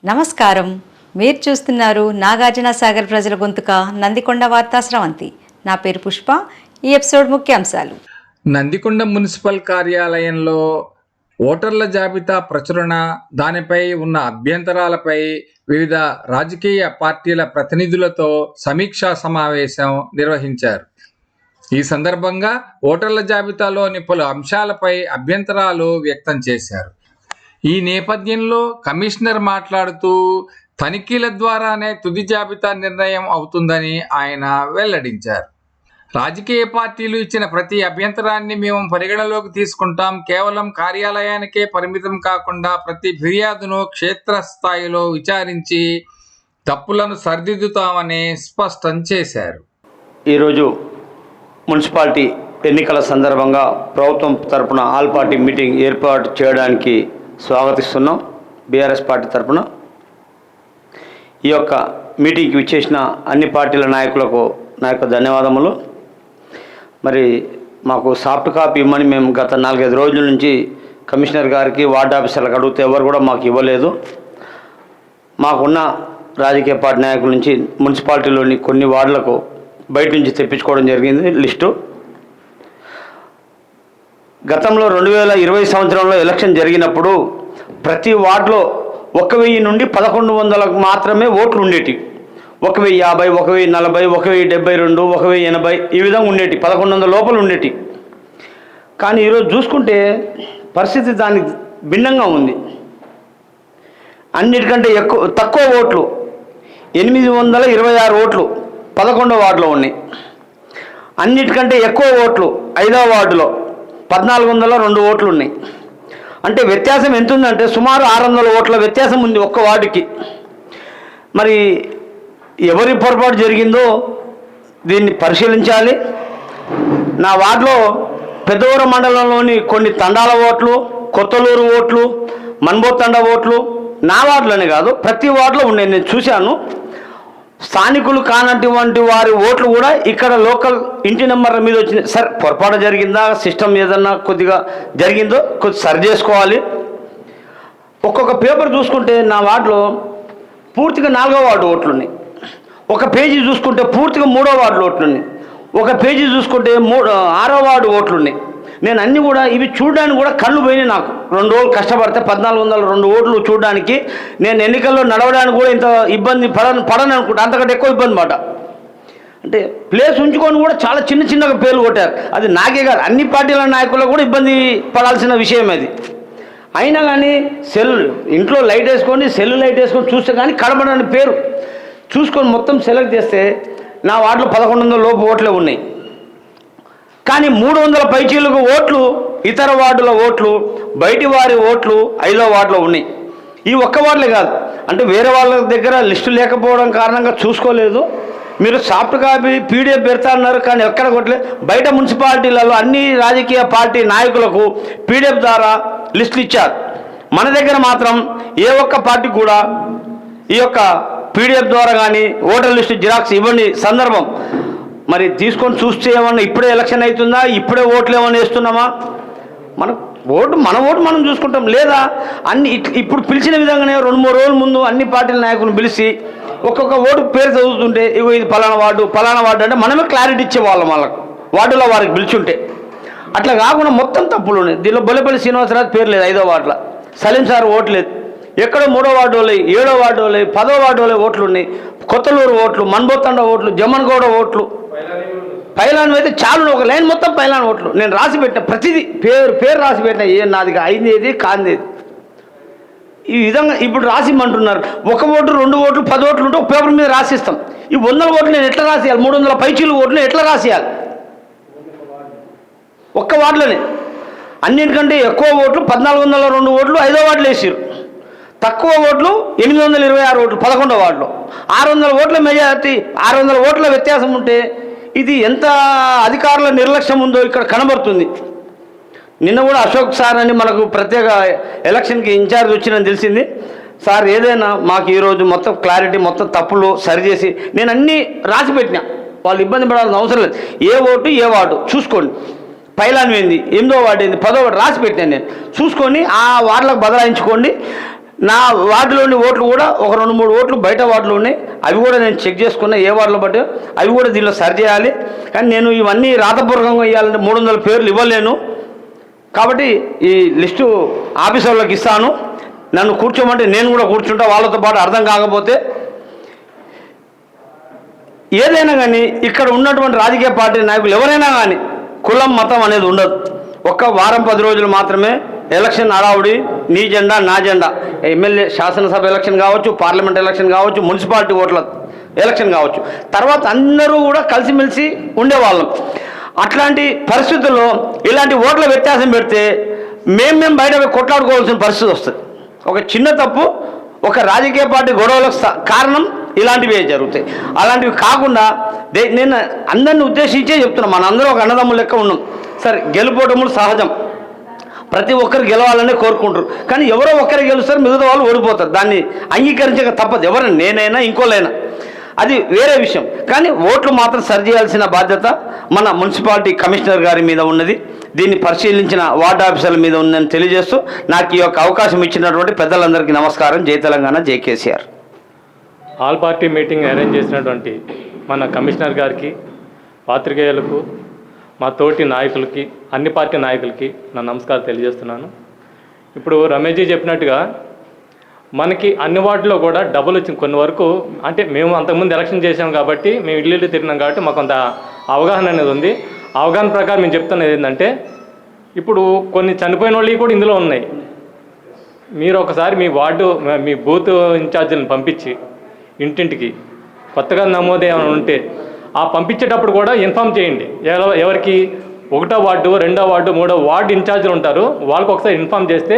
నమస్కారం. మీరు చూస్తున్నారు నాగార్జున సాగర్ ప్రజల గొంతుక నందికొండ వార్తా స్రవంతి. నా పేరు పుష్ప. ఈ ఎపిసోడ్ ముఖ్యాంశాలు. నందికొండ మున్సిపల్ కార్యాలయంలో ఓటర్ల జాబితా ప్రచురణ, దానిపై ఉన్న అభ్యంతరాలపై వివిధ రాజకీయ పార్టీల ప్రతినిధులతో సమీక్షా సమావేశం నిర్వహించారు. ఈ సందర్భంగా ఓటర్ల జాబితాలోని పలు అంశాలపై అభ్యంతరాలు వ్యక్తం చేశారు. ఈ నేపథ్యంలో కమిషనర్ మాట్లాడుతూ తనిఖీల ద్వారానే తుది జాబితా నిర్ణయం అవుతుందని ఆయన వెల్లడించారు. రాజకీయ పార్టీలు ఇచ్చిన ప్రతి అభ్యంతరాన్ని మేము పరిగణలోకి తీసుకుంటాం. కేవలం కార్యాలయానికే పరిమితం కాకుండా ప్రతి ఫిర్యాదును క్షేత్రస్థాయిలో విచారించి తప్పులను సరిదిద్దుతామని స్పష్టం చేశారు. ఈరోజు మున్సిపాలిటీ ఎన్నికల సందర్భంగా ప్రభుత్వం తరపున ఆల్ పార్టీ మీటింగ్ ఏర్పాటు చేయడానికి స్వాగతిస్తున్నాం. బీఆర్ఎస్ పార్టీ తరపున ఈ యొక్క మీటింగ్కి విచ్చేసిన అన్ని పార్టీల నాయకులకు నా యొక్క ధన్యవాదములు. మరి మాకు సాఫ్ట్ కాపీ ఇవ్వమని మేము గత 4-5 రోజుల నుంచి కమిషనర్ గారికి, వార్డు ఆఫీసర్లకు అడిగితే ఎవరు కూడా మాకు ఇవ్వలేదు. మాకున్న రాజకీయ పార్టీ నాయకుల నుంచి మున్సిపాలిటీలోని కొన్ని వార్డులకు బయట నుంచి తెప్పించుకోవడం జరిగింది లిస్టు. గతంలో 2020 సంవత్సరంలో ఎలక్షన్ జరిగినప్పుడు ప్రతి వార్డులో 1000 నుండి 1100 మాత్రమే ఓట్లు ఉండేవి. 1050, 1040, 1072, 1080 ఈ విధంగా ఉండేవి. 1100 లోపల ఉండేవి. కానీ ఈరోజు చూసుకుంటే పరిస్థితి దానికి భిన్నంగా ఉంది. అన్నిటికంటే తక్కువ ఓట్లు 826 ఓట్లు 11వ వార్డులో ఉన్నాయి. అన్నిటికంటే ఎక్కువ ఓట్లు 5వ వార్డులో 1402 ఓట్లు ఉన్నాయి. అంటే వ్యత్యాసం ఎంత ఉందంటే సుమారు 600 ఓట్ల వ్యత్యాసం ఉంది ఒక్క వార్డుకి. మరి ఎవరి పొరపాటు జరిగిందో దీన్ని పరిశీలించాలి. నా వార్డులో పెద్దవరం మండలంలోని కొన్ని తండాల ఓట్లు, కొత్తలూరు ఓట్లు, మన్బోతండ ఓట్లు నా వార్డులోనే కాదు ప్రతి వార్డులో ఉన్నాయి. నేను చూశాను. స్థానికులు కానటువంటి వారి ఓట్లు కూడా ఇక్కడ లోకల్ ఇంటి నెంబర్ల మీద వచ్చినాయి. సరే, పొరపాటు జరిగిందా, సిస్టమ్ ఏదన్నా కొద్దిగా జరిగిందో కొద్దిగా సరి చేసుకోవాలి. ఒక్కొక్క పేపర్ చూసుకుంటే నా వార్డులో పూర్తిగా 4వ వార్డు ఓట్లు ఉన్నాయి. ఒక పేజీ చూసుకుంటే పూర్తిగా 3వ వార్డు ఓట్లు ఉన్నాయి. ఒక పేజీ చూసుకుంటే 6వ వార్డు ఓట్లు ఉన్నాయి. నేను అన్నీ కూడా ఇవి చూడడానికి కూడా కళ్ళు పోయినాయి నాకు. 2 రోజులు కష్టపడితే 1402 ఓట్లు చూడడానికి, నేను ఎన్నికల్లో నడవడానికి కూడా ఇంత ఇబ్బంది పడను అనుకుంటా. అంతకంటే ఎక్కువ ఇబ్బంది మాట. అంటే ప్లేస్ ఉంచుకొని కూడా చాలా చిన్నగా పేర్లు కొట్టారు. అది నాకే కాదు, అన్ని పార్టీల నాయకులకు కూడా ఇబ్బంది పడాల్సిన విషయం అది. అయినా కానీ ఇంట్లో లైట్ వేసుకొని సెల్ లైట్ వేసుకొని చూస్తే కానీ కనబడని పేరు చూసుకొని మొత్తం సెలెక్ట్ చేస్తే నా వార్డులో 1100 లోపు ఓట్లే ఉన్నాయి. కానీ 300 పైచీలకు ఓట్లు ఇతర వార్డుల ఓట్లు, బయటి వారి ఓట్లు 5వ వార్డులో ఉన్నాయి. ఈ ఒక్క వార్డులే కాదు, అంటే వేరే వాళ్ళ దగ్గర లిస్టు లేకపోవడం కారణంగా చూసుకోలేదు. మీరు సాఫ్ట్ కాపీ పీడిఎఫ్ పెడతా అన్నారు, కానీ ఎక్కడ కొట్టలేదు. బయట మున్సిపాలిటీలలో అన్ని రాజకీయ పార్టీ నాయకులకు పీడిఎఫ్ ద్వారా లిస్టులు ఇచ్చారు. మన దగ్గర మాత్రం ఏ ఒక్క పార్టీ కూడా ఈ యొక్క పీడిఎఫ్ ద్వారా కానీ ఓటర్ లిస్టు జిరాక్స్ ఇవ్వని సందర్భం. మరి తీసుకొని చూస్తే ఏమన్నా ఇప్పుడే ఎలక్షన్ అవుతుందా, ఇప్పుడే ఓట్లు ఏమన్నా వేస్తున్నామా? మన ఓటు మనం చూసుకుంటాం. లేదా అన్ని ఇప్పుడు పిలిచిన విధంగానే 2-3 రోజుల ముందు అన్ని పార్టీల నాయకులను పిలిచి ఒక్కొక్క ఓటు పేరు చదువుతుంటే ఇగో ఇది ఫలానా వార్డు అంటే మనమే క్లారిటీ ఇచ్చేవాళ్ళం వాళ్ళకు, వార్డులో వారికి పిలిచుంటే. అట్లా కాకుండా మొత్తం తప్పులు ఉన్నాయి. దీనిలో బొల్లపల్లి శ్రీనివాసరావు పేరు లేదు 5వ వార్డులో, సలీం సార్ ఓటు లేదు. ఎక్కడో 3వ వార్డు వాళ్ళు, 7వ వార్డు వాళ్ళు, 10వ వార్డు వాళ్ళే ఓట్లు ఉన్నాయి. కొత్తలూరు ఓట్లు, మన్బోతండ ఓట్లు, జమ్మన్గౌడ ఓట్లు, పైలాన్ అయితే చాలు ఒక లైన్ మొత్తం పైలాన్ ఓట్లు. నేను రాసి పెట్టిన ప్రతిదీ పేరు రాసి పెట్టిన, నాది అయింది ఏది కాందేది ఈ విధంగా ఇప్పుడు రాసిమంటున్నారు. 1 ఓటు 2 ఓట్లు 10 ఓట్లు ఉంటే ఒక పేపర్ మీద రాసిస్తాం. ఈ 100 ఓట్లు నేను ఎట్లా రాసేయాలి? 300 పైచీలు ఓట్లు ఎట్లా రాసేయాలి? ఒక్క వార్డులోనే అన్నింటికంటే ఎక్కువ ఓట్లు 1402 ఓట్లు 5వ వార్డులో వేసారు. తక్కువ ఓట్లు 826 ఓట్లు 11వ వార్డులో. 600 ఓట్ల మెజారిటీ, 600 ఓట్ల వ్యత్యాసం ఉంటే ఇది ఎంత అధికారుల నిర్లక్ష్యం ఉందో ఇక్కడ కనబడుతుంది. నిన్న కూడా అశోక్ సార్ అని మనకు ప్రత్యేక ఎలక్షన్కి ఇన్ఛార్జ్ వచ్చిందని తెలిసింది. సార్ ఏదైనా మాకు ఈరోజు మొత్తం క్లారిటీ, మొత్తం తప్పులు సరిచేసి నేను అన్నీ రాసి పెట్టినా, వాళ్ళు ఇబ్బంది పడాల్సిన అవసరం లేదు. ఏ ఓటు ఏ వార్డు చూసుకోండి, పైలాన్ ఏంది, 8వ వార్డు ఏంది, 10వ వార్డు రాసి పెట్టాను నేను. చూసుకొని ఆ వార్డులకు బదలాయించుకోండి. నా వార్డులోని ఓట్లు కూడా ఒక 2-3 ఓట్లు బయట వార్డులో ఉన్నాయి. అవి కూడా నేను చెక్ చేసుకున్నా ఏ వార్డులో బట్టి అవి కూడా దీనిలో సరి చేయాలి. కానీ నేను ఇవన్నీ రాతపూర్వకంగా ఇవ్వాలంటే 300 పేర్లు ఇవ్వలేను. కాబట్టి ఈ లిస్టు ఆఫీసర్లకు ఇస్తాను. నన్ను కూర్చోమంటే నేను కూడా కూర్చుంటా వాళ్ళతో పాటు. అర్థం కాకపోతే ఏదైనా కానీ ఇక్కడ ఉన్నటువంటి రాజకీయ పార్టీ నాయకులు ఎవరైనా కానీ కులం మతం అనేది ఉండదు. ఒక్క వారం 10 రోజులు మాత్రమే ఎలక్షన్ హడావుడి, నీ జెండా నా జెండా. ఎమ్మెల్యే శాసనసభ ఎలక్షన్ కావచ్చు, పార్లమెంట్ ఎలక్షన్ కావచ్చు, మున్సిపాలిటీ ఓట్ల ఎలక్షన్ కావచ్చు. తర్వాత అందరూ కూడా కలిసిమెలిసి ఉండేవాళ్ళం. అట్లాంటి పరిస్థితుల్లో ఇలాంటి ఓట్ల వ్యత్యాసం పెడితే మేము బయట కొట్లాడుకోవాల్సిన పరిస్థితి వస్తుంది. ఒక చిన్న తప్పు ఒక రాజకీయ పార్టీ గొడవలకు కారణం ఇలాంటివి జరుగుతాయి. అలాంటివి కాకుండా నేను అందరిని ఉద్దేశించే చెప్తున్నాను. మనందరం ఒక అన్నదమ్ములు లెక్క ఉన్నాం. సరే, గెలుపోవటములు సహజం, ప్రతి ఒక్కరు గెలవాలనే కోరుకుంటారు. కానీ ఎవరో ఒక్కరు గెలుస్తారు, మిగతా వాళ్ళు ఓడిపోతారు. దాన్ని అంగీకరించక తప్పదు, ఎవరైనా నేనైనా ఇంకోలైనా, అది వేరే విషయం. కానీ ఓట్లు మాత్రం సరిచేయాల్సిన బాధ్యత మన మున్సిపాలిటీ కమిషనర్ గారి మీద ఉన్నది. దీన్ని పరిశీలించిన వార్డు ఆఫీసర్ల మీద ఉందని తెలియజేస్తూ నాకు ఈ యొక్క అవకాశం ఇచ్చినటువంటి పెద్దలందరికీ నమస్కారం. జై తెలంగాణ, జై KCR. All party meeting arrange చేసినటువంటి మన కమిషనర్ గారికి, పాత్రికేయులకు, మా తోటి నాయకులకి, అన్ని పార్టీ నాయకులకి నా నమస్కారం తెలియజేస్తున్నాను. ఇప్పుడు రమేష్జీ చెప్పినట్టుగా మనకి అన్ని వార్డులో కూడా డబ్బులు వచ్చింది కొన్ని వరకు. అంటే మేము అంతకుముందు ఎలక్షన్ చేసాం కాబట్టి, మేము ఇల్లు తిరిగినాం కాబట్టి మాకు కొంత అవగాహన అనేది ఉంది. అవగాహన ప్రకారం మేము చెప్తున్నది ఏంటంటే, ఇప్పుడు కొన్ని చనిపోయిన వాళ్ళు కూడా ఇందులో ఉన్నాయి. మీరు ఒకసారి మీ వార్డు మీ బూత్ ఇన్ఛార్జీలను పంపించి ఇంటింటికి కొత్తగా నమోదు ఏమైనా ఉంటే ఆ పంపించేటప్పుడు కూడా ఇన్ఫామ్ చేయండి. ఎవరికి 1వ వార్డు, 2వ వార్డు, 3వ వార్డు ఇన్ఛార్జీలు ఉంటారు, వాళ్ళకి ఒకసారి ఇన్ఫామ్ చేస్తే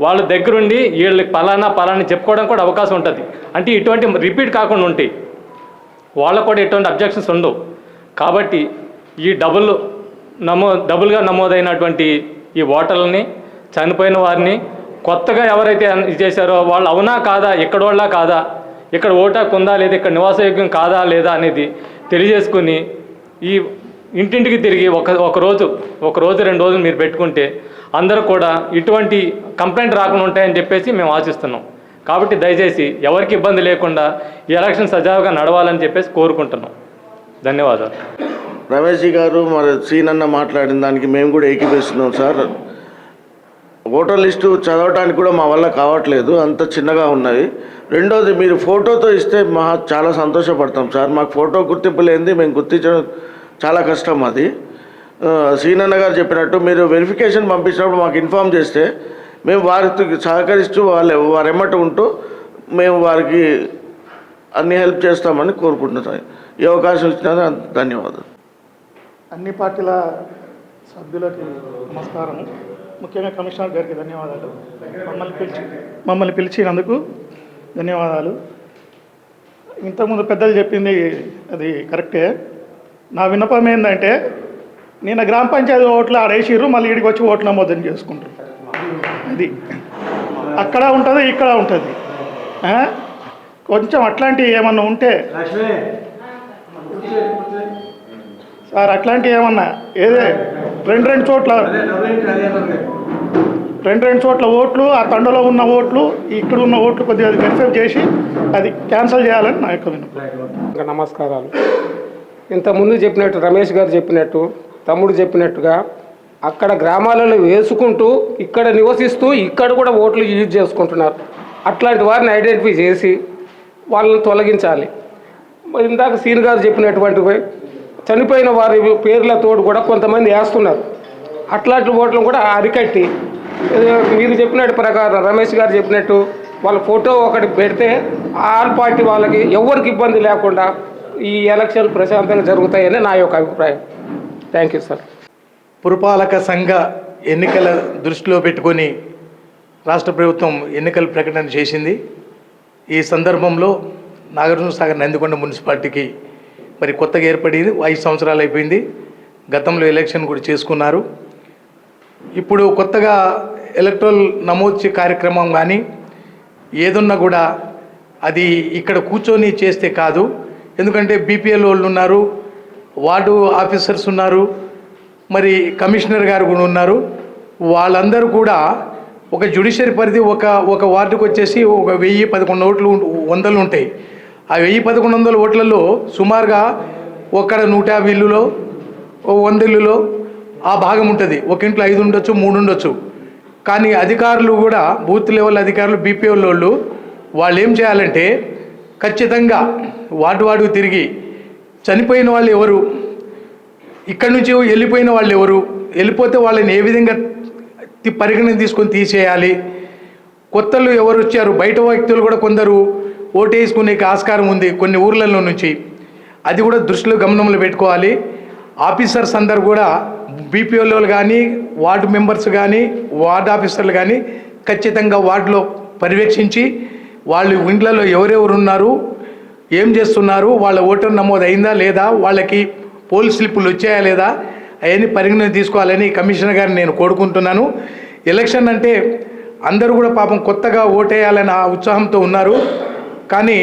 వాళ్ళ దగ్గరుండి వీళ్ళకి పలానా చెప్పుకోవడం కూడా అవకాశం ఉంటుంది. అంటే ఇటువంటి రిపీట్ కాకుండా ఉంటాయి, వాళ్ళకు కూడా ఎటువంటి అబ్జెక్షన్స్ ఉండవు. కాబట్టి ఈ డబుల్గా నమోదైనటువంటి ఈ ఓటర్లని, చనిపోయిన వారిని, కొత్తగా ఎవరైతే చేశారో వాళ్ళు అవునా కాదా, ఇక్కడ వాళ్ళ కాదా, ఇక్కడ ఓటాకు ఉందా లేదా, ఇక్కడ నివాసయోగ్యం కాదా లేదా అనేది తెలియజేసుకుని ఈ ఇంటింటికి తిరిగి ఒక రోజు 2 రోజులు మీరు పెట్టుకుంటే అందరూ కూడా ఇటువంటి కంప్లైంట్ రాకుండా ఉంటాయని చెప్పేసి మేము ఆశిస్తున్నాం. కాబట్టి దయచేసి ఎవరికి ఇబ్బంది లేకుండా ఈ ఎలక్షన్ సజావుగా నడవాలని చెప్పేసి కోరుకుంటున్నాం. ధన్యవాదాలు. రమేష్ గారు మరి సీనన్న మాట్లాడిన దానికి మేము కూడా ఏకీపిస్తున్నాం సార్. ఓటర్ లిస్టు చదవడానికి కూడా మా వల్ల కావట్లేదు, అంత చిన్నగా ఉన్నది. రెండోది, మీరు ఫోటోతో ఇస్తే చాలా సంతోషపడతాం సార్. మాకు ఫోటో గుర్తింపు లేనిది మేము గుర్తించడం చాలా కష్టం. అది సీనన్న గారు చెప్పినట్టు మీరు వెరిఫికేషన్ పంపించినప్పుడు మాకు ఇన్ఫామ్ చేస్తే మేము వారికి సహకరిస్తూ వారు ఎమ్మట ఉంటూ మేము వారికి అన్ని హెల్ప్ చేస్తామని కోరుకుంటున్నాం. ఈ అవకాశం ఇచ్చినందుకు ధన్యవాదాలు. అన్ని పార్టీల సభ్యులకి నమస్కారం. ముఖ్యంగా కమిషనర్ గారికి ధన్యవాదాలు. మమ్మల్ని పిలిచినందుకు ధన్యవాదాలు. ఇంతకుముందు పెద్దలు చెప్పింది అది కరెక్టే. నా విన్నపం ఏంటంటే, నిన్న గ్రామ పంచాయతీ ఓట్లు ఆడేసిర్రు, మళ్ళీ ఇడికి వచ్చి ఓట్లు నమోదని చేసుకుంటారు. అది అక్కడ ఉంటుంది, ఇక్కడ ఉంటుంది. కొంచెం అట్లాంటివి ఏమన్నా ఉంటే సార్, అట్లాంటివి ఏమన్నా ఏదే రెండు చోట్ల ఓట్లు, ఆ తండలో ఉన్న ఓట్లు, ఇక్కడ ఉన్న ఓట్లు కొద్దిగా వెరిఫై చేసి అది క్యాన్సిల్ చేయాలని నా యొక్క విన్నపం. నమస్కారాలు. ఇంతకుముందు చెప్పినట్టు రమేష్ గారు చెప్పినట్టు, తమ్ముడు చెప్పినట్టుగా అక్కడ గ్రామాలలో వేసుకుంటూ ఇక్కడ నివసిస్తూ ఇక్కడ కూడా ఓట్లు యూజ్ చేసుకుంటున్నారు. అట్లాంటి వారిని ఐడెంటిఫై చేసి వాళ్ళని తొలగించాలి. ఇందాక సీన్ గారు చెప్పినటువంటివి చనిపోయిన వారి పేర్లతోడు కూడా కొంతమంది వేస్తున్నారు. అట్లాంటి ఓట్లను కూడా అరికట్టి మీరు చెప్పినట్టు ప్రకారం రమేష్ గారు చెప్పినట్టు వాళ్ళ ఫోటో ఒకటి పెడితే ఆల్ పార్టీ వాళ్ళకి ఎవరికి ఇబ్బంది లేకుండా ఈ ఎలక్షన్ ప్రశాంతంగా జరుగుతాయని నా యొక్క అభిప్రాయం. Thank you sir. పురపాలక సంఘ ఎన్నికల దృష్టిలో పెట్టుకొని రాష్ట్ర ప్రభుత్వం ఎన్నికల ప్రకటన చేసింది. ఈ సందర్భంలో నాగార్జునసాగర్ నందికొండ మున్సిపాలిటీకి మరి కొత్తగా ఏర్పడింది. 5 సంవత్సరాలు అయిపోయింది. గతంలో ఎలక్షన్ కూడా చేసుకున్నారు. ఇప్పుడు కొత్తగా ఎలక్ట్రల్ నమోదు కార్యక్రమం కానీ ఏదున్నా కూడా అది ఇక్కడ కూర్చొని చేస్తే కాదు. ఎందుకంటే బీపీఎల్ వాళ్ళు ఉన్నారు, వార్డు ఆఫీసర్స్ ఉన్నారు, మరి కమిషనర్ గారు కూడా ఉన్నారు. వాళ్ళందరూ కూడా ఒక జ్యుడిషియరీ పరిధి ఒక వార్డుకు వచ్చేసి ఒక 1011 ఓట్లు 100 ఉంటాయి. ఆ 1100 ఓట్లలో సుమారుగా ఒక్కడ 150 ఇల్లులో 100 ఇల్లులో ఆ భాగం ఉంటుంది. ఒక ఇంట్లో 5 ఉండొచ్చు, 3 ఉండొచ్చు. కానీ అధికారులు కూడా బూత్ లెవెల్ అధికారులు బీపీఓ వాళ్ళు ఏం చేయాలంటే ఖచ్చితంగా వార్డుకు తిరిగి చనిపోయిన వాళ్ళు ఎవరు, ఇక్కడి నుంచి వెళ్ళిపోయిన వాళ్ళు ఎవరు, వెళ్ళిపోతే వాళ్ళని ఏ విధంగా పరిగణన తీసుకొని తీసేయాలి, కొత్తలు ఎవరు వచ్చారు, బయట వ్యక్తులు కూడా కొందరు ఓటేసుకునే ఆస్కారం ఉంది కొన్ని ఊర్లలో నుంచి, అది కూడా దృష్టిలో గమనంలో పెట్టుకోవాలి. ఆఫీసర్స్ అందరు కూడా బీపీఓలు కానీ వార్డు మెంబర్స్ కానీ వార్డు ఆఫీసర్లు కానీ ఖచ్చితంగా వార్డులో పర్యవేక్షించి వాళ్ళు ఇండ్లలో ఎవరెవరు ఉన్నారు, ఏం చేస్తున్నారు, వాళ్ళ ఓటర్ నమోదు అయిందా లేదా, వాళ్ళకి పోల్ స్లిప్పులు వచ్చాయా లేదా, అవన్నీ పరిగణన తీసుకోవాలని కమిషనర్ గారిని నేను కోరుకుంటున్నాను. ఎలక్షన్ అంటే అందరూ కూడా పాపం కొత్తగా ఓటేయాలని ఆ ఉత్సాహంతో ఉన్నారు. కానీ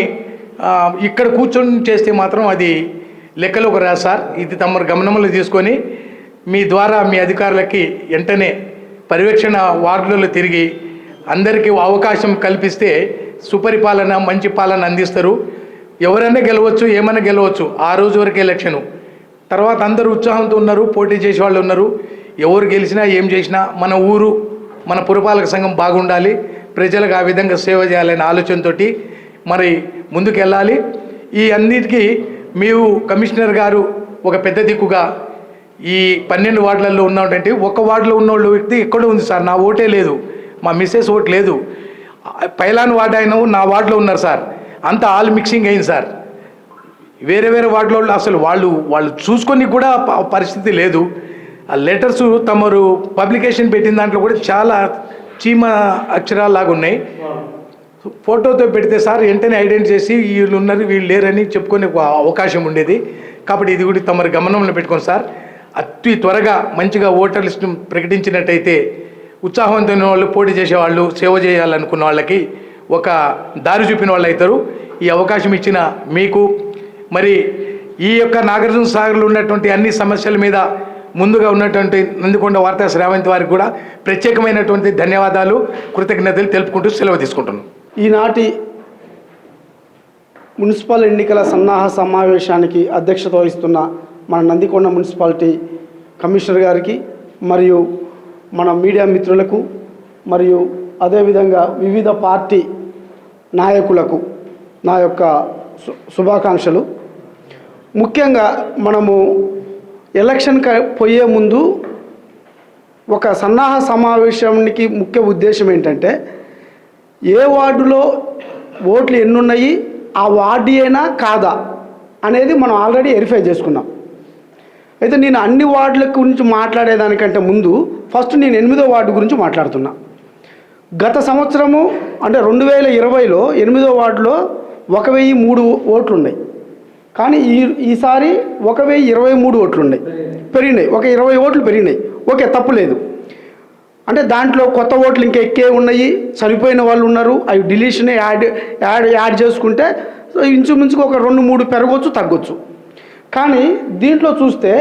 ఇక్కడ కూర్చొని చేస్తే మాత్రం అది లెక్కలోకి రాదు సార్. ఇది తమ గమనంలో తీసుకొని మీ ద్వారా మీ అధికారులకి వెంటనే పర్యవేక్షణ వార్డులలో తిరిగి అందరికీ అవకాశం కల్పిస్తే సుపరిపాలన మంచి పాలన అందిస్తారు. ఎవరైనా గెలవచ్చు, ఏమైనా గెలవచ్చు. ఆ రోజు వరకు ఎలక్షను తర్వాత అందరూ ఉత్సాహంతో ఉన్నారు, పోటీ చేసే వాళ్ళు ఉన్నారు. ఎవరు గెలిచినా ఏం చేసినా మన ఊరు మన పురపాలక సంఘం బాగుండాలి, ప్రజలకు ఆ విధంగా సేవ చేయాలనే ఆలోచనతో మరి ముందుకు వెళ్ళాలి. ఈ అన్నిటికీ మీరు కమిషనర్ గారు ఒక పెద్ద దిక్కుగా ఈ 12 వార్డులలో ఉన్నటువంటి ఒక వార్డులో ఉన్న వ్యక్తి ఎక్కడో ఉంది సార్, నా ఓటే లేదు, మా మిస్సెస్ ఓటు లేదు, పైలాన్ వార్డు అయినా నా వార్డులో ఉన్నారు సార్, అంతా ఆల్ మిక్సింగ్ అయింది సార్. వేరే వార్డులో అసలు వాళ్ళు చూసుకొని కూడా పరిస్థితి లేదు. ఆ లెటర్స్ తమరు పబ్లికేషన్ పెట్టిన దాంట్లో కూడా చాలా చీమ అక్షరాలాగా ఉన్నాయి. ఫోటోతో పెడితే సార్ వెంటనే ఐడెంటిఫై చేసి వీళ్ళు ఉన్నారు వీళ్ళు లేరని చెప్పుకునే అవకాశం ఉండేది. కాబట్టి ఇది కూడా తమరు గమనంలో పెట్టుకోండి సార్. అతి త్వరగా మంచిగా ఓటర్ లిస్టును ప్రకటించినట్టయితే ఉత్సాహవంతమైన వాళ్ళు, పోటీ చేసేవాళ్ళు, సేవ చేయాలనుకున్న వాళ్ళకి ఒక దారి చూపిన వాళ్ళు అవుతారు. ఈ అవకాశం ఇచ్చిన మీకు మరి ఈ యొక్క నాగార్జున సాగర్లో ఉన్నటువంటి అన్ని సమస్యల మీద ముందుగా ఉన్నటువంటి నందికొండ వార్తా శ్రావంతి వారికి కూడా ప్రత్యేకమైనటువంటి ధన్యవాదాలు, కృతజ్ఞతలు తెలుపుకుంటూ సెలవు తీసుకుంటున్నాను. ఈనాటి మున్సిపల్ ఎన్నికల సన్నాహ సమావేశానికి అధ్యక్షత వహిస్తున్న మన నందికొండ మున్సిపాలిటీ కమిషనర్ గారికి మరియు మన మీడియా మిత్రులకు మరియు అదేవిధంగా వివిధ పార్టీ నాయకులకు నా యొక్క శుభాకాంక్షలు. ముఖ్యంగా మనము ఎలక్షన్కి పోయే ముందు ఒక సన్నాహ సమావేశానికి ముఖ్య ఉద్దేశం ఏంటంటే ఏ వార్డులో ఓట్లు ఎన్నున్నాయి, ఆ వార్డు అయినా కాదా అనేది మనం ఆల్రెడీ వెరిఫై చేసుకున్నాం. అయితే నేను అన్ని వార్డుల గురించి మాట్లాడేదానికంటే ముందు ఫస్ట్ నేను 8వ వార్డు గురించి మాట్లాడుతున్నా. గత సంవత్సరము అంటే 2020లో 8వ వార్డులో 1003 ఓట్లు ఉన్నాయి. కానీ ఈసారి 1023 ఓట్లు ఉన్నాయి, పెరిగినాయి. ఒక 20 ఓట్లు పెరిగినాయి. ఓకే, తప్పులేదు. అంటే దాంట్లో కొత్త ఓట్లు ఇంకా ఎక్కే ఉన్నాయి, చనిపోయిన వాళ్ళు ఉన్నారు, అవి డిలీషన్ యాడ్ చేసుకుంటే ఇంచుమించుగా ఒక 2-3 పెరగవచ్చు, తగ్గొచ్చు. కానీ దీంట్లో చూస్తే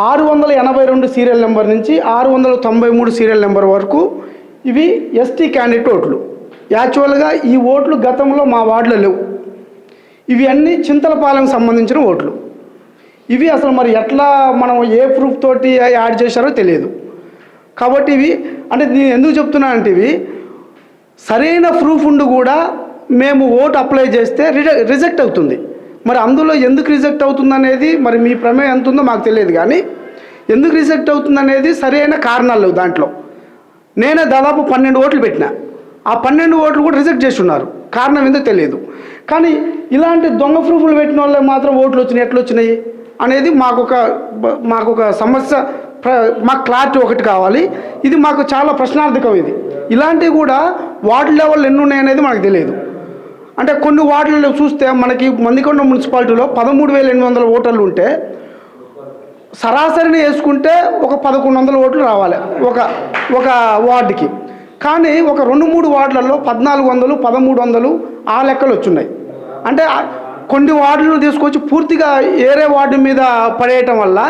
682 సీరియల్ నెంబర్ నుంచి 693 సీరియల్ నెంబర్ వరకు ఇవి ఎస్టీ క్యాండిడేట్ ఓట్లు. యాక్చువల్గా ఈ ఓట్లు గతంలో మా వార్డులో లేవు. ఇవి అన్నీ చింతలపాలెంకి సంబంధించిన ఓట్లు. ఇవి అసలు మరి ఎట్లా మనం ఏ ప్రూఫ్ తోటి యాడ్ చేశారో తెలియదు. కాబట్టి ఇవి అంటే నేను ఎందుకు చెప్తున్నానంటే ఇవి సరైన ప్రూఫ్ ఉండి కూడా మేము ఓటు అప్లై చేస్తే రిజెక్ట్ అవుతుంది. మరి అందులో ఎందుకు రిజెక్ట్ అవుతుంది అనేది మరి మీ ప్రమేయం ఎంత ఉందో మాకు తెలియదు. కానీ ఎందుకు రిజెక్ట్ అవుతుంది అనేది సరైన కారణాలు లేవు దాంట్లో. నేనే దాదాపు 12 ఓట్లు పెట్టినా, ఆ 12 ఓట్లు కూడా రిజెక్ట్ చేసి ఉన్నారు. కారణం ఏందో తెలియదు. కానీ ఇలాంటి దొంగ ప్రూఫ్లు పెట్టిన వాళ్ళకి మాత్రం ఓట్లు వచ్చినాయి, ఎట్లా వచ్చినాయి అనేది మాకొక సమస్య, మాకు క్లారిటీ ఒకటి కావాలి. ఇది మాకు చాలా ప్రశ్నార్థకం. ఇది ఇలాంటివి కూడా వార్డు లెవెల్ ఎన్ని ఉన్నాయనేది మనకు తెలియదు. అంటే కొన్ని వార్డులలో చూస్తే మనకి నందికొండ మున్సిపాలిటీలో 13,800 ఓటర్లు ఉంటే సరాసరిని వేసుకుంటే ఒక 1,100 ఓట్లు రావాలి ఒక వార్డుకి. కానీ ఒక 2-3 వార్డులలో 1,400, 1,300 ఆ లెక్కలు వచ్చున్నాయి. అంటే కొన్ని వార్డులను తీసుకొచ్చి పూర్తిగా ఏరే వార్డు మీద పడేయటం వల్ల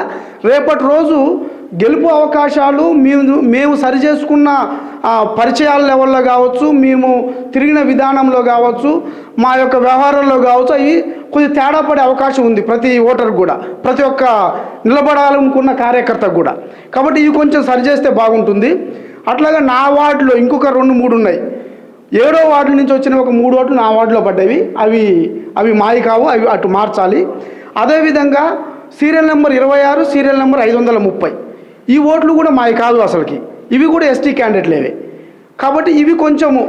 రేపటి రోజు గెలుపు అవకాశాలు మేము సరిచేసుకున్న పరిచయాల లెవెల్లో కావచ్చు, మేము తిరిగిన విధానంలో కావచ్చు, మా యొక్క వ్యవహారంలో కావచ్చు, అవి కొంచెం తేడా పడే అవకాశం ఉంది ప్రతి ఓటర్ కూడా, ప్రతి ఒక్క నిలబడాలనుకున్న కార్యకర్తకు కూడా. కాబట్టి ఇవి కొంచెం సరిచేస్తే బాగుంటుంది. అట్లాగా నా వార్డులో ఇంకొక 2-3 ఉన్నాయి. 7వ వార్డు నుంచి వచ్చిన ఒక 3 ఓట్లు నా వార్డులో పడ్డవి. అవి మాయి కావు, అవి అటు మార్చాలి. అదేవిధంగా సీరియల్ నెంబర్ 26, సీరియల్ నెంబర్ 530 ఈ ఓట్లు కూడా మాయి కాదు అసలుకి. ఇవి కూడా ఎస్టీ క్యాండిడేట్లేవే. కాబట్టి ఇవి కొంచెము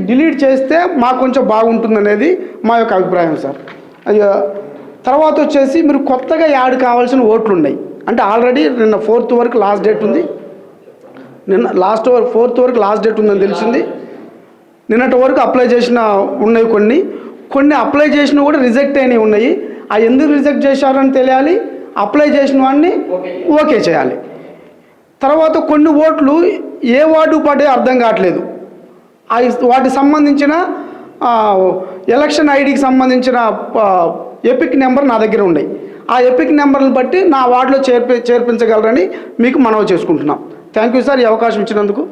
డిలీట్ చేస్తే మాకు కొంచెం బాగుంటుందనేది మా యొక్క అభిప్రాయం సార్. తర్వాత వచ్చేసి మీరు కొత్తగా యాడ్ కావాల్సిన ఓట్లు ఉన్నాయి. అంటే ఆల్రెడీ నిన్న 4th వరకు లాస్ట్ డేట్ ఉంది. నిన్న 4th వరకు లాస్ట్ డేట్ ఉందని తెలిసింది. నిన్నటి వరకు అప్లై చేసిన ఉన్నాయి, కొన్ని అప్లై చేసిన కూడా రిజెక్ట్ అయినవి ఉన్నాయి. అవి ఎందుకు రిజెక్ట్ చేశారని తెలియాలి. అప్లై చేసిన వాడిని ఓకే చేయాలి. తర్వాత కొన్ని ఓట్లు ఏ వార్డు పడే అర్థం కావట్లేదు. వాటికి సంబంధించిన ఎలక్షన్ ఐడికి సంబంధించిన ఎపిక్ నెంబర్ నా దగ్గర ఉన్నాయి. ఆ ఎపిక్ నెంబర్ని బట్టి నా వార్డులో చేర్పించగలరని మీకు మనవి చేసుకుంటున్నాం. థ్యాంక్ యూ సార్, ఈ అవకాశం ఇచ్చినందుకు.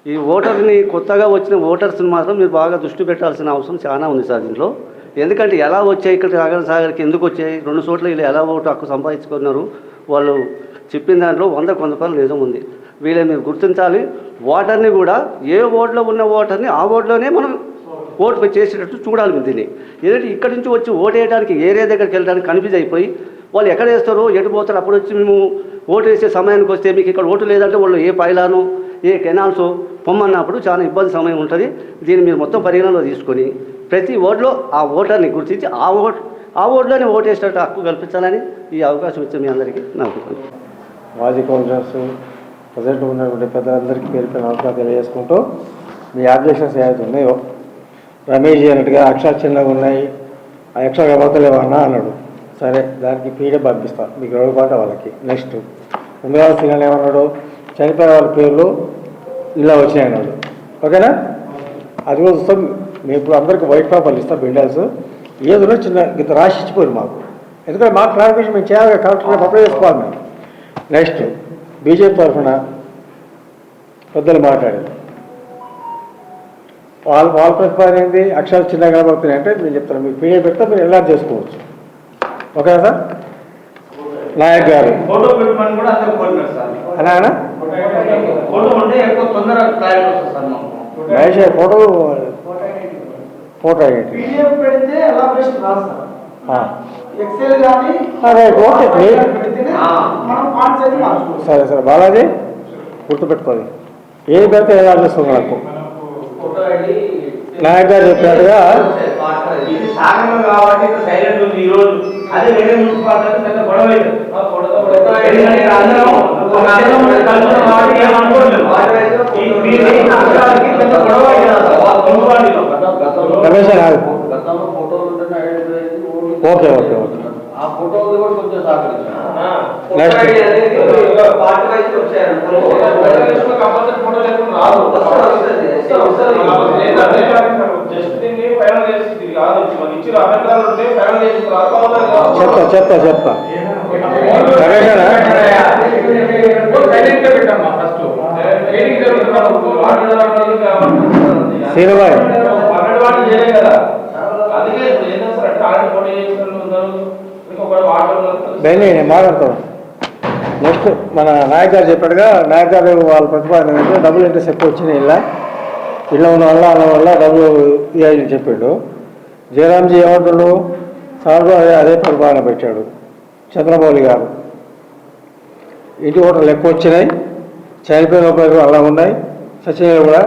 ఈ ఓటర్ని కొత్తగా వచ్చిన ఓటర్స్ని మాత్రం మీరు బాగా దృష్టి పెట్టాల్సిన అవసరం చాలా ఉంది సార్ దీంట్లో. ఎందుకంటే ఎలా వచ్చాయి ఇక్కడ నాగార్జున సాగర్కి, ఎందుకు వచ్చాయి, 2 చోట్ల వీళ్ళు ఎలా ఓటు హక్కు సంపాదించుకున్నారు, వాళ్ళు చెప్పిన దాంట్లో 100% నిజం ఉంది. వీళ్ళని మీరు గుర్తించాలి. ఓటర్ని కూడా ఏ ఓట్లో ఉన్న ఓటర్ని ఆ ఓట్లోనే మనం ఓటు చేసేటట్టు చూడాలి దీన్ని. ఎందుకంటే ఇక్కడి నుంచి వచ్చి ఓటు వేయడానికి ఏరియా దగ్గరికి వెళ్ళడానికి కన్ఫ్యూజ్ అయిపోయి వాళ్ళు ఎక్కడ వేస్తారో ఎటు పోతారో, అప్పుడు వచ్చి మేము ఓటు వేసే సమయానికి వస్తే మీకు ఇక్కడ ఓటు లేదంటే వాళ్ళు ఏ పైలాను ఏ కెనాల్స్ పొమ్మన్నప్పుడు చాలా ఇబ్బంది సమయం ఉంటుంది. దీన్ని మీరు మొత్తం పరిగణనలో తీసుకొని ప్రతి ఓట్లో ఆ ఓటర్ని గుర్తించి ఆ ఓట్లోనే ఓటు వేసేటట్టు హక్కు కల్పించాలని ఈ అవకాశం ఇచ్చే మీ అందరికీ నాకు మాజీ కౌన్సిలర్స్ ప్రజెంట్ ఉన్నటువంటి పెద్దలందరికీ పేరు నమస్కారం తెలియజేసుకుంటూ, మీ అబ్జెక్షన్స్ ఏవైతే ఉన్నాయో రమేష్ అన్నట్టుగా అక్షర చిన్నగా ఉన్నాయి, ఆ ఎక్స్ట్రా పోతలేవన్నా అన్నాడు. సరే, దానికి పీడే పంపిస్తాను మీకు 2 పాట వాళ్ళకి. నెక్స్ట్ ఉమేవాల సింగ్ ఏమన్నాడు, చనిపోయే వాళ్ళ పేర్లు ఇలా వచ్చినాయి అన్నాడు. ఓకేనా? అది కూడా చూస్తాం. మేము ఇప్పుడు అందరికీ వైట్ పేపర్లు ఇస్తాం, బిల్డర్స్ ఏదో చిన్న ఇంత రాసి ఇచ్చిపోయారు మాకు. ఎందుకంటే మాకు క్లారిఫికేషన్ మేము చేయాలి, కలెక్టర్ అప్లై చేసుకోవాలి మేము. నెక్స్ట్ బీజేపీ తరఫున పెద్దలు మాట్లాడారు. వాళ్ళ ప్రతిపాదన ఏంటి, అక్షరాలు చిన్నగా కనబడుతున్నాయి అంటే నేను చెప్తాను, మీకు పీడిఎఫ్ పెడితే మీరు ఎలా చేసుకోవచ్చు. ఓకేనా సార్? నాయక్ గారు అలానా మహేష్ ఫోటో సరే సరే బాలాజీ గుర్తుపెట్టుకోండి, ఏది పెడితే ఏది ఆలోచిస్తుంది నాకు. నాయక్ గారు చెప్పినట్టుగా Ramesh okay okay okay next చెప్తా శ్రీనివాయ్ నేను మాట్లాడతాను. నెక్స్ట్ మన నాయక్ గారు చెప్పాడుగా, నాయక్ గారు వాళ్ళ ప్రతిపాదన ఏంటంటే డబుల్ ఇంట్రెస్ట్ ఎక్కువ వచ్చినాయి ఇళ్ళ ఉన్న వల్ల అన్న వల్ల డబ్బులు ఇవ్వాలని చెప్పాడు. జయరామ్జీ ఏమంటున్నాడు, సార్లు అదే ప్రతిపాదన పెట్టాడు. చంద్రమౌళి గారు ఇంటి ఓటర్లు ఎక్కువ వచ్చినాయి, చనిపోయిన ఉపయోగం అలా ఉన్నాయి, సచివాలయం కూడా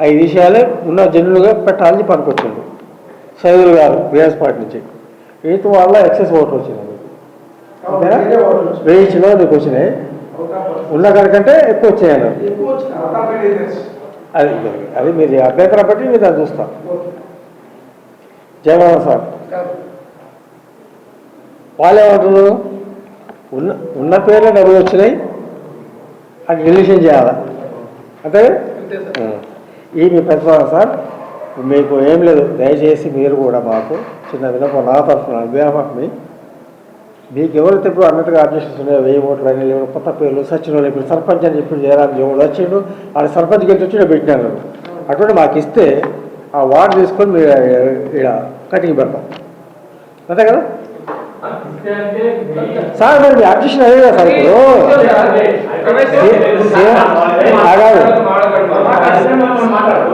5 విషయాలే ఉన్న జనులుగా పెట్టాలని పనికొచ్చిండు. సైదులు గారు బీఆర్ఎస్ పార్టీ నుంచి వీటి వల్ల ఎక్సెస్ ఓట్లు వచ్చినాయి. వేయించిన నీకు వచ్చినాయి, ఉన్న కనుకంటే ఎక్కువ వచ్చాయి అన్నారు. అది మీరు అభ్యంతరం బట్టి మీరు దాన్ని చూస్తాం. జయమోహన్ సార్ వాళ్ళు ఏమంటున్నారు, ఉన్న పేర్లే డబ్బులు వచ్చినాయి, అది రిలీషన్ చేయాలా అంటే ఈ మీ ప్రతిపాదన సార్. మీకు ఏం లేదు, దయచేసి మీరు కూడా మాకు చిన్న విన్నపం నా తరఫున మీ మీకు ఎవరైతే ఇప్పుడు అన్నట్టుగా అబ్జెక్షన్స్ ఉన్నాయో 1000 ఓట్లు అని లేవు కొత్త పేర్లు సచిన్ వాళ్ళు ఇప్పుడు సర్పంచ్ అని చెప్పి జయరాం దేవుడు వచ్చిండు ఆడ సర్పంచ్ గెలిచి వచ్చి పెట్టినారు. అటువంటి మాకు ఇస్తే ఆ వార్డు తీసుకొని మీరు ఇక్కడ కటింగ్ పెడతాం అంతే కదా సార్. మరి మీ అబ్జెక్షన్ అదే కదా సార్. ఇప్పుడు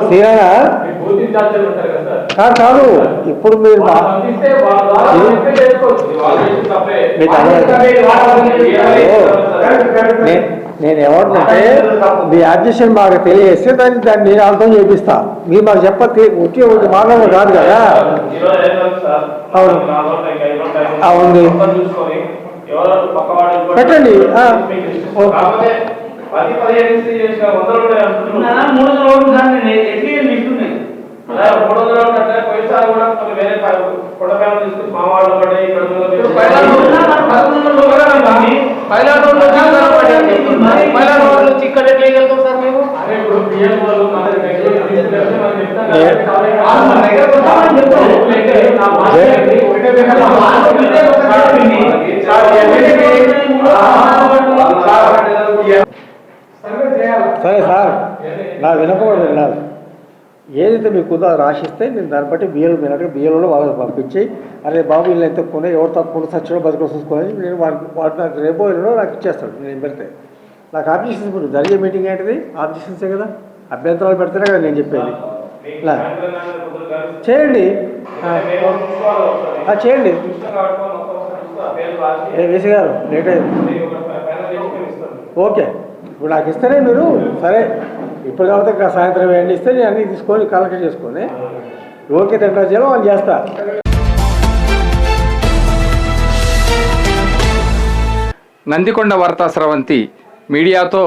సీనా కాదు ఇప్పుడు మీరు నేను ఏమంటుంటే మీ అబ్జెక్షన్ మాకు తెలియజేస్తే దాన్ని నేను అర్థం చేపిస్తా. మీరు మాకు ఒకే ఒకటి మాట్లాడడం కాదు కదా. అవును అవును పెట్టండి. సరే సార్ నా వినపడదు వినాలి. ఏదైతే మీకు ఉందో అది రాసిస్తే నేను దాన్ని బట్టి బియ్యలు వినట్టుగా బియ్యలో వాళ్ళకి పంపించి అరే బాబు వీళ్ళు ఎంత కొనే ఎవరు తక్కువ సచ్చినో బతుకు చూసుకొని నేను వాటి నాకు రేపో ఇల్లు నాకు ఇచ్చేస్తాడు. నేను పెడితే నాకు ఆబ్జెక్షన్స్ ఇప్పుడు జరిగే మీటింగ్ ఏంటిది ఆబ్జెక్షన్సే కదా. అభ్యంతరాలు పెడితేనే కదా నేను చెప్పేది. ఇలా చేయండి చేయండి వేసి గారు లేట్ అయింది. ఓకే ఇప్పుడు నాకు ఇస్తేనే మీరు సరే ఇప్పుడు కాబట్టి సాయంత్రం ఏంటి ఇస్తే నేను అన్నీ తీసుకొని కలెక్ట్ చేసుకొని ఓకే తింటా చేయాలో వాళ్ళు చేస్తా. నందికొండ వార్తా స్రవంతి మీడియాతో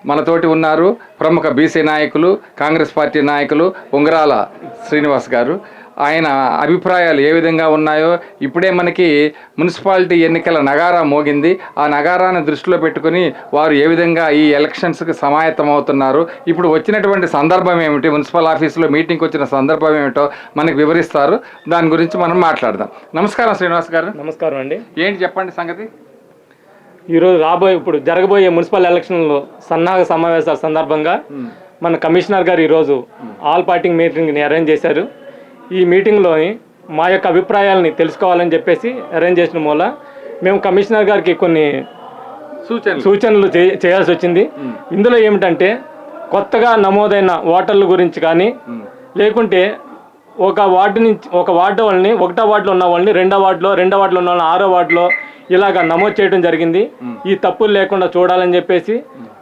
మనతోటి ఉన్నారు ప్రముఖ బీసీ నాయకులు, కాంగ్రెస్ పార్టీ నాయకులు ఉంగరాల శ్రీనివాస్ గారు. ఆయన అభిప్రాయాలు ఏ విధంగా ఉన్నాయో ఇప్పుడే మనకి మున్సిపాలిటీ ఎన్నికల నగారా మోగింది. ఆ నగారాన్ని దృష్టిలో పెట్టుకుని వారు ఏ విధంగా ఈ ఎలక్షన్స్కి సమాయత్తం అవుతున్నారు, ఇప్పుడు వచ్చినటువంటి సందర్భం ఏమిటి, మున్సిపల్ ఆఫీసులో మీటింగ్కి వచ్చిన సందర్భం ఏమిటో మనకు వివరిస్తారు. దాని గురించి మనం మాట్లాడదాం. నమస్కారం శ్రీనివాస్ గారు. నమస్కారం అండి. ఏంటి చెప్పండి సంగతి. ఈరోజు ఇప్పుడు జరగబోయే మున్సిపల్ ఎలక్షన్లో సన్నాహక సమావేశాల సందర్భంగా మన కమిషనర్ గారు ఈరోజు ఆల్ పార్టీ మీటింగ్ని అరేంజ్ చేశారు. ఈ మీటింగ్లోని మా యొక్క అభిప్రాయాలని తెలుసుకోవాలని చెప్పేసి అరేంజ్ చేసిన మూల మేము కమిషనర్ గారికి కొన్ని సూచనలు చేయాల్సి వచ్చింది. ఇందులో ఏమిటంటే కొత్తగా నమోదైన ఓటర్ల గురించి కానీ లేకుంటే ఒక వార్డు వాళ్ళని 1వ వార్డులో ఉన్న వాళ్ళని 2వ వార్డులో ఉన్న వాళ్ళని 6వ వార్డులో ఇలాగ నమోదు చేయడం జరిగింది. ఈ తప్పులు లేకుండా చూడాలని చెప్పేసి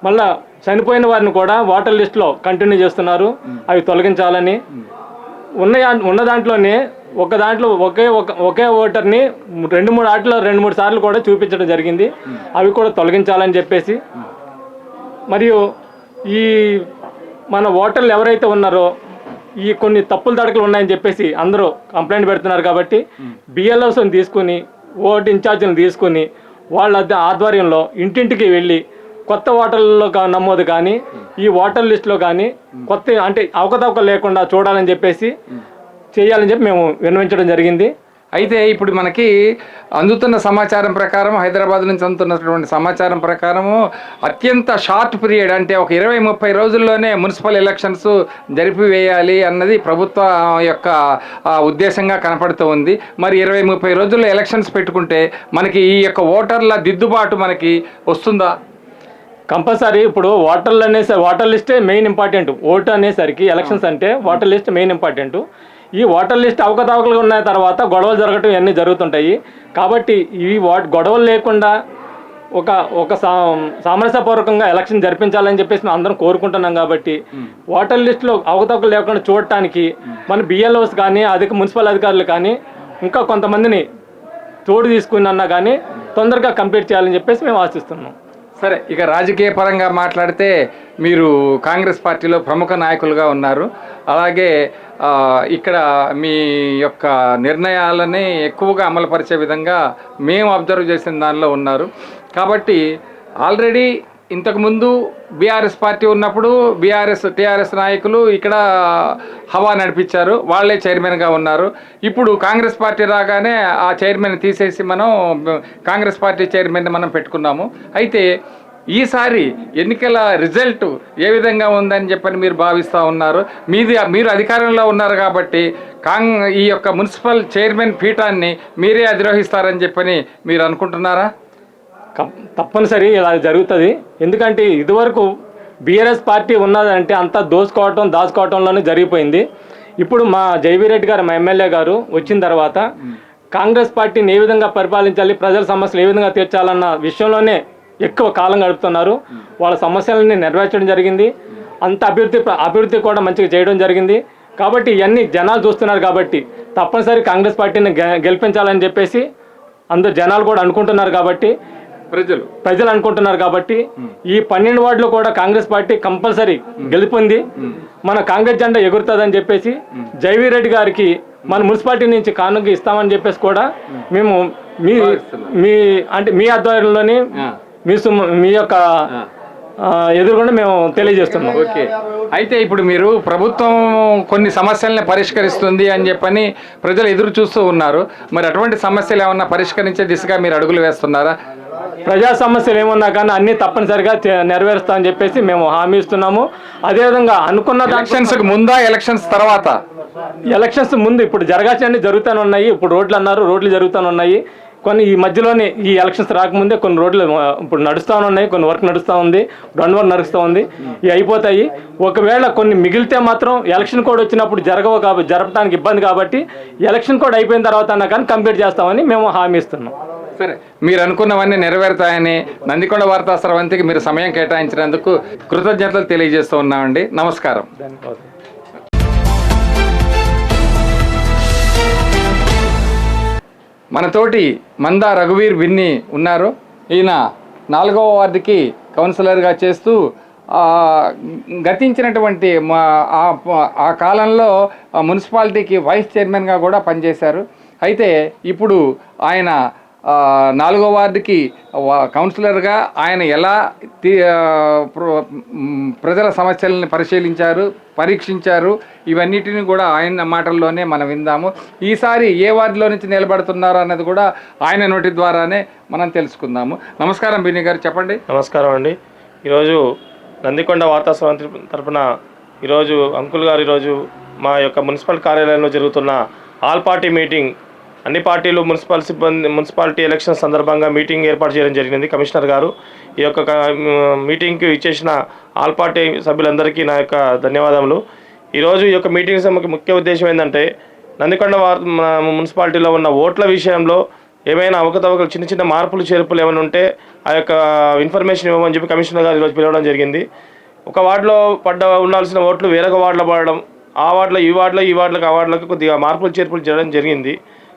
మళ్ళా చనిపోయిన వారిని కూడా ఓటర్ లిస్టులో కంటిన్యూ చేస్తున్నారు. అవి తొలగించాలని ఉన్న దాంట్లోనే ఒకే ఓటర్ని 2-3 ఆటలో 2-3 సార్లు కూడా చూపించడం జరిగింది. అవి కూడా తొలగించాలని చెప్పేసి మరియు ఈ మన ఓటర్లు ఎవరైతే ఉన్నారో ఈ కొన్ని తప్పులు తడకలు ఉన్నాయని చెప్పేసి అందరూ కంప్లైంట్ పెడుతున్నారు. కాబట్టి బిఎల్ఓస్ని తీసుకుని ఓటు ఇన్ఛార్జీలను తీసుకుని వాళ్ళ ఆధ్వర్యంలో ఇంటింటికి వెళ్ళి కొత్త ఓటర్లలో నమోదు కానీ ఈ ఓటర్ లిస్టులో కానీ కొత్త అంటే అవకతవకలు లేకుండా చూడాలని చెప్పేసి చేయాలని చెప్పి మేము విన్నవించడం జరిగింది. అయితే ఇప్పుడు మనకి అందుతున్న సమాచారం ప్రకారం, హైదరాబాద్ నుంచి అందుతున్నటువంటి సమాచారం ప్రకారము అత్యంత షార్ట్ పీరియడ్ అంటే ఒక 20-30 రోజుల్లోనే మున్సిపల్ ఎలక్షన్స్ జరిపివేయాలి అన్నది ప్రభుత్వ యొక్క ఉద్దేశంగా కనపడుతూ ఉంది. మరి 20-30 రోజుల్లో ఎలక్షన్స్ పెట్టుకుంటే మనకి ఈ యొక్క ఓటర్ల దిద్దుబాటు మనకి వస్తుందా? కంపల్సరీ. ఇప్పుడు ఓటర్ లిస్టే మెయిన్ ఇంపార్టెంట్. ఓటు అనేసరికి ఎలక్షన్స్ అంటే ఓటర్ లిస్ట్ మెయిన్ ఇంపార్టెంట్. ఈ ఓటర్ లిస్ట్ అవకతవకలు ఉన్న తర్వాత గొడవలు జరగటం ఇవన్నీ జరుగుతుంటాయి. కాబట్టి ఈ గొడవలు లేకుండా ఒక సామరస్యపూర్వకంగా ఎలక్షన్ జరిపించాలని చెప్పేసి మేము అందరం కోరుకుంటున్నాం. కాబట్టి ఓటర్ లిస్టులో అవకతవకలు లేకుండా చూడటానికి మన బిఎల్ఓస్ కానీ మున్సిపల్ అధికారులు కానీ ఇంకా కొంతమందిని తోడు తీసుకున్నా కానీ తొందరగా కంప్లీట్ చేయాలని చెప్పేసి మేము ఆశిస్తున్నాం. సరే, ఇక రాజకీయ పరంగా మాట్లాడితే మీరు కాంగ్రెస్ పార్టీలో ప్రముఖ నాయకులుగా ఉన్నారు. అలాగే ఇక్కడ మీ యొక్క నిర్ణయాలని ఎక్కువగా అమలుపరిచే విధంగా మేము అబ్జర్వ్ చేసిన దానిలో ఉన్నారు. కాబట్టి ఆల్రెడీ ఇంతకుముందు బీఆర్ఎస్ పార్టీ ఉన్నప్పుడు టీఆర్ఎస్ నాయకులు ఇక్కడ హవా నడిపించారు, వాళ్ళే చైర్మన్గా ఉన్నారు. ఇప్పుడు కాంగ్రెస్ పార్టీ రాగానే ఆ చైర్మన్ తీసేసి మనం కాంగ్రెస్ పార్టీ చైర్మన్ మనం పెట్టుకున్నాము. అయితే ఈసారి ఎన్నికల రిజల్ట్ ఏ విధంగా ఉందని చెప్పని మీరు భావిస్తూ ఉన్నారు? మీరు అధికారంలో ఉన్నారు కాబట్టి ఈ యొక్క మున్సిపల్ చైర్మన్ పీఠాన్ని మీరే అధిరోహిస్తారని చెప్పని మీరు అనుకుంటున్నారా? తప్పనిసరి ఇలా జరుగుతుంది. ఎందుకంటే ఇదివరకు బీఆర్ఎస్ పార్టీ ఉన్నదంటే అంతా దాచుకోవటంలోనే జరిగిపోయింది. ఇప్పుడు మా జైవీరెడ్డి గారు, మా ఎమ్మెల్యే గారు వచ్చిన తర్వాత కాంగ్రెస్ పార్టీని ఏ విధంగా పరిపాలించాలి, ప్రజల సమస్యలు ఏ విధంగా తీర్చాలన్న విషయంలోనే ఎక్కువ కాలం గడుపుతున్నారు. వాళ్ళ సమస్యలన్నీ నెరవేర్చడం జరిగింది. అంత అభివృద్ధి కూడా మంచిగా చేయడం జరిగింది. కాబట్టి ఇవన్నీ జనాలు చూస్తున్నారు కాబట్టి తప్పనిసరి కాంగ్రెస్ పార్టీని గెలిపించాలని చెప్పేసి అందరు జనాలు కూడా అనుకుంటున్నారు. కాబట్టి ప్రజలు అనుకుంటున్నారు. కాబట్టి ఈ 12 వార్డులో కూడా కాంగ్రెస్ పార్టీ కంపల్సరీ గెలుపొంది మన కాంగ్రెస్ జెండా ఎగురుతుందని చెప్పేసి జైవీరెడ్డి గారికి మన మున్సిపాలిటీ నుంచి కానుక ఇస్తామని చెప్పేసి కూడా మేము మీ ఆధ్వర్యంలోని మీ యొక్క ఎదురుకుండా మేము తెలియజేస్తున్నాం. ఓకే. అయితే ఇప్పుడు మీరు ప్రభుత్వం కొన్ని సమస్యలను పరిష్కరిస్తుంది అని చెప్పని ప్రజలు ఎదురు చూస్తూ ఉన్నారు. మరి అటువంటి సమస్యలు ఏమన్నా పరిష్కరించే దిశగా మీరు అడుగులు వేస్తున్నారా? ప్రజా సమస్యలు ఏమన్నా కానీ అన్నీ తప్పనిసరిగా నెరవేరుస్తామని చెప్పేసి మేము హామీ ఇస్తున్నాము. అదేవిధంగా అనుకున్న ఎలక్షన్స్ ముందా, ఎలక్షన్స్ తర్వాత? ఎలక్షన్స్ ముందు ఇప్పుడు జరగాల్సినవి జరుగుతూనే ఉన్నాయి. ఇప్పుడు రోడ్లు జరుగుతూనే ఉన్నాయి. కొన్ని ఈ మధ్యలోనే ఈ ఎలక్షన్స్ రాకముందే కొన్ని రోడ్లు ఇప్పుడు నడుస్తూ ఉన్నాయి, కొన్ని వర్క్ నడుస్తూ ఉంది, గ్రౌండ్ వర్క్ నడుస్తూ ఉంది. ఇవి అయిపోతాయి. ఒకవేళ కొన్ని మిగిలితే మాత్రం ఎలక్షన్ కోడ్ వచ్చినప్పుడు జరపడానికి ఇబ్బంది కాబట్టి ఎలక్షన్ కోడ్ అయిపోయిన తర్వాత అన్నా కానీ కంప్లీట్ చేస్తామని మేము హామీ ఇస్తున్నాం. సరే, మీరు అనుకున్నవన్నీ నెరవేరుతాయని నందికొండ వార్తా స్రవంతికి మీరు సమయం కేటాయించినందుకు కృతజ్ఞతలు తెలియజేస్తూ ఉన్నామండి. నమస్కారం. మనతోటి మందా రఘువీర్ బిన్ని ఉన్నారు. ఈయన 4వ వార్డుకి కౌన్సిలర్గా చేస్తూ గతించినటువంటి ఆ కాలంలో మున్సిపాలిటీకి వైస్ చైర్మన్గా కూడా పనిచేశారు. అయితే ఇప్పుడు ఆయన 4వ వార్డుకి కౌన్సిలర్గా ఆయన ఎలా ప్రజల సమస్యలను పరిశీలించారు, పరీక్షించారు, ఇవన్నిటిని కూడా ఆయన మాటల్లోనే మనం విందాము. ఈసారి ఏ వార్డులో నుంచి నిలబడుతున్నారు అన్నది కూడా ఆయన నోటి ద్వారానే మనం తెలుసుకుందాము. నమస్కారం బిని గారు, చెప్పండి. నమస్కారం అండి. ఈరోజు నందికొండ వార్తా స్రవంతి తరఫున ఈరోజు అంకుల్ గారు ఈరోజు మా యొక్క మున్సిపల్ కార్యాలయంలో జరుగుతున్న ఆల్ పార్టీ మీటింగ్, అన్ని పార్టీలు మున్సిపాలిటీ ఎలక్షన్ సందర్భంగా మీటింగ్ ఏర్పాటు చేయడం జరిగింది. కమిషనర్ గారు ఈ యొక్క మీటింగ్కి ఇచ్చేసిన ఆల్ పార్టీ సభ్యులందరికీ నా యొక్క ధన్యవాదములు. ఈరోజు ఈ యొక్క మీటింగ్ ముఖ్య ఉద్దేశం ఏంటంటే నందికొండ మున్సిపాలిటీలో ఉన్న ఓట్ల విషయంలో ఏమైనా అవకతవకలు చిన్న మార్పులు చేర్పులు ఏమైనా ఉంటే ఆ యొక్క ఇన్ఫర్మేషన్ ఇవ్వమని చెప్పి కమిషనర్ గారు ఈరోజు పిలవడం జరిగింది. ఒక వార్డులో ఉండాల్సిన ఓట్లు వేరొక వార్డులో పడడం, ఆ వార్డులో ఈ వార్డులకు ఆ వార్డులకు కొద్దిగా మార్పులు చేర్పులు చేయడం జరిగింది.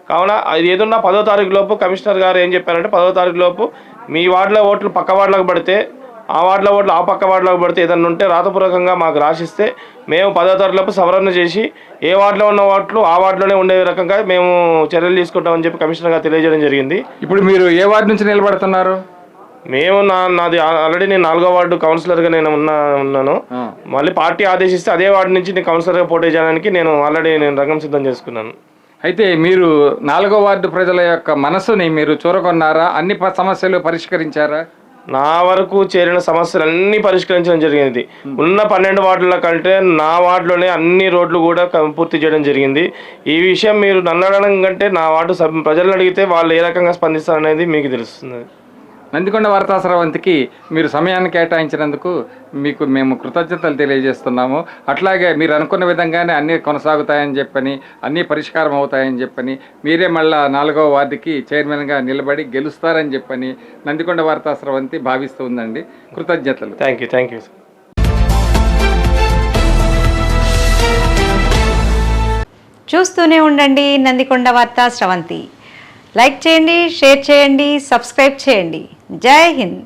కావున అది ఏదన్నా 10వ తారీఖు లోపు కమిషనర్ గారు ఏం చెప్పారంటే 10వ తారీఖు లోపు మీ వార్డులో ఓట్లు పక్క వార్డులకు పడితే, ఆ వార్డులో ఓట్లు ఆ పక్క వార్డులకు పడితే ఏదన్నా ఉంటే రాతపూర్వకంగా మాకు రాసిస్తే మేము 10వ తారీఖు లోపు సవరణ చేసి ఏ వార్డులో ఉన్న ఓట్లు ఆ వార్డులోనే ఉండే రకంగా మేము చర్యలు తీసుకుంటామని చెప్పి కమిషనర్ గారు తెలియజేయడం జరిగింది. ఇప్పుడు మీరు ఏ వార్డు నుంచి నిలబడుతున్నారు? మేము నాది ఆల్రెడీ నేను 4వ వార్డు కౌన్సిలర్గా నేను ఉన్నాను. మళ్ళీ పార్టీ ఆదేశిస్తే అదే వార్డు నుంచి నేను కౌన్సిలర్గా పోటీ చేయడానికి నేను ఆల్రెడీ రంగం సిద్ధం చేసుకున్నాను. అయితే మీరు 4వ వార్డు ప్రజల యొక్క మనసుని మీరు చూరగొన్నారా? అన్ని సమస్యలు పరిష్కరించారా? నా వరకు చేరిన సమస్యలన్నీ పరిష్కరించడం జరిగింది. ఉన్న 12 వార్డుల కంటే నా వార్డులోనే అన్ని రోడ్లు కూడా పూర్తి చేయడం జరిగింది. ఈ విషయం మీరు నన్ను అడగడం కంటే నా వార్డు ప్రజలను అడిగితే వాళ్ళు ఏ రకంగా స్పందిస్తారనేది మీకు తెలుస్తుంది. నందికొండ వార్తా స్రవంతికి మీరు సమయాన్ని కేటాయించినందుకు మీకు మేము కృతజ్ఞతలు తెలియజేస్తున్నాము. అట్లాగే మీరు అనుకున్న విధంగానే అన్నీ కొనసాగుతాయని చెప్పని, అన్నీ పరిష్కారం అవుతాయని చెప్పని, మీరే మళ్ళా 4వ వార్డుకి చైర్మన్గా నిలబడి గెలుస్తారని చెప్పని నందికొండ వార్తా స్రవంతి భావిస్తూ ఉందండి. కృతజ్ఞతలు. Thank you. చూస్తూనే ఉండండి నందికొండ వార్తా స్రవంతి. లైక్ చేయండి, షేర్ చేయండి, సబ్స్క్రైబ్ చేయండి. జై హింద్.